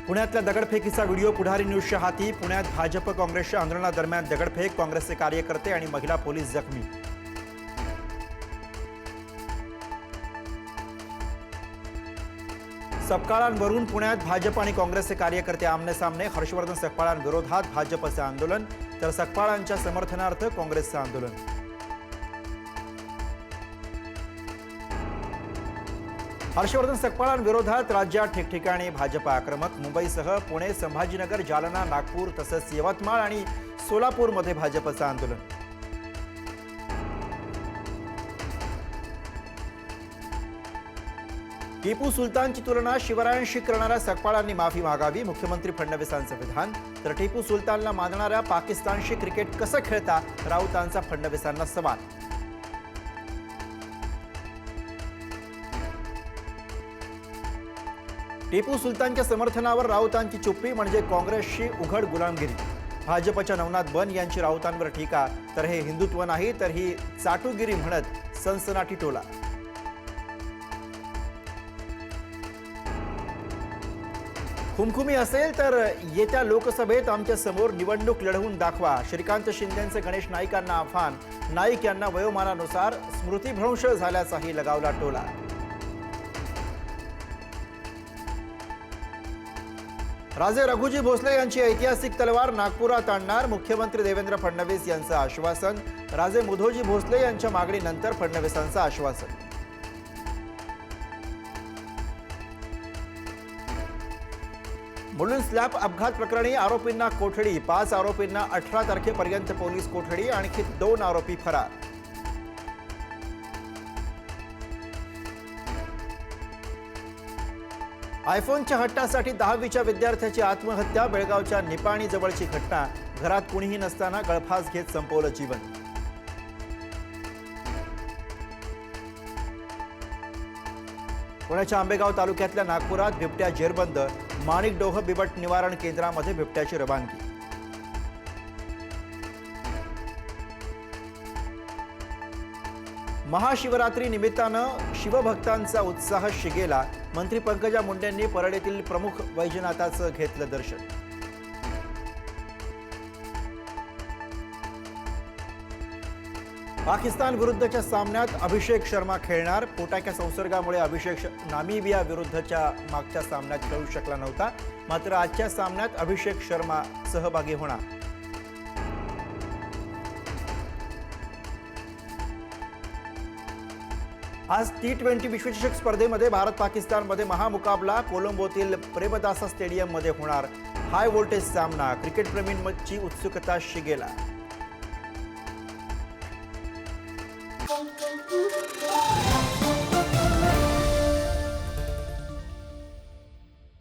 पुण्यातल्या दगडफेकीचा व्हिडिओ पुढारी न्यूजच्या हाती। पुण्यात भाजप काँग्रेसच्या आंदोलनादरम्यान दगडफेक, काँग्रेसचे कार्यकर्ते आणि महिला पोलीस जखमी। सकपाळांवरून पुण्यात भाजप आणि काँग्रेसचे कार्यकर्ते आमने-सामने। हर्षवर्धन सकपाळांविरोधात भाजपचे आंदोलन तर सकपाळांच्या समर्थनार्थ काँग्रेसचे आंदोलन। हर्षवर्धन सकपाळांविरोधात राज्यात ठिकठिकाणी भाजप आक्रमक। मुंबईसह पुणे, संभाजीनगर, जालना, नागपूर तसंच यवतमाळ आणि सोलापूरमध्ये भाजपचं आंदोलन। टिपू सुलतानची तुलना शिवरायांशी करणाऱ्या सकपाळांनी माफी मागावी, मुख्यमंत्री फडणवीसांचं विधान। तर टिपू सुलतानला मानणाऱ्या पाकिस्तानशी क्रिकेट कसं खेळता, राऊतांचा फडणवीसांना सवाल। टिपू सुलतानच्या समर्थनावर राऊतांची चुप्पी म्हणजे काँग्रेसची उघड गुलामगिरी। भाजपच्या नवनाथ बन यांची राऊतांवर टीका, तर हे हिंदुत्व नाही तर ही चाटुगिरी म्हणत सनसनाटी टोला। खुमखुमी असेल तर येत्या लोकसभेत आमच्या समोर निवडणूक लढवून दाखवा, श्रीकांत शिंदेंचे गणेश नाईकांना आव्हान। नाईक यांना वयोमानानुसार स्मृतिभ्रंश झाल्याचाही लगावला टोला। राजे रघुजी भोसले यांची ऐतिहासिक तलवार नागपुरात आणणार, मुख्यमंत्री देवेंद्र फडणवीस यांचं आश्वासन। राजे मुधोजी भोसले यांच्या मागणीनंतर फडणवीसांचं आश्वासन। मुलुंड स्लॅब अपघात प्रकरणी आरोपींना कोठडी, 5 आरोपींना 18 तारखेपर्यंत पोलीस कोठडी, आणखी 2 आरोपी फरार। आयफोनच्या हट्टासाठी 10वीच्या विद्यार्थ्याची आत्महत्या, बेळगावच्या निपाणी जवळची घटना। घरात कुणीही नसताना गळफास घेत संपवलं जीवन। पुण्याच्या आंबेगाव तालुक्यातल्या नागपुरात बिबट्या जेरबंद, माणिकडोह बिबट निवारण केंद्रामध्ये बिबट्याची रवानगी। महाशिवरात्री निमित्तानं शिवभक्तांचा उत्साह शिगेला, मंत्री पंकजा मुंडेंनी परळीतील प्रमुख वैजनाथाचं घेतलं दर्शन। पाकिस्तान विरुद्धच्या सामन्यात अभिषेक शर्मा खेळणार, पोटाच्या संसर्गामुळे अभिषेक नामिबिया विरुद्धच्या मागच्या सामन्यात खेळू शकला नव्हता, मात्र आजच्या सामन्यात अभिषेक शर्मा सहभागी होणार। आज T20 विश्वचषक स्पर्धेमध्ये भारत पाकिस्तानमध्ये महामुकाबला कोलंबोतील प्रेमदासा स्टेडियममध्ये होणार। हाय व्होल्टेज सामना, क्रिकेटप्रेमींची उत्सुकता शिगेला।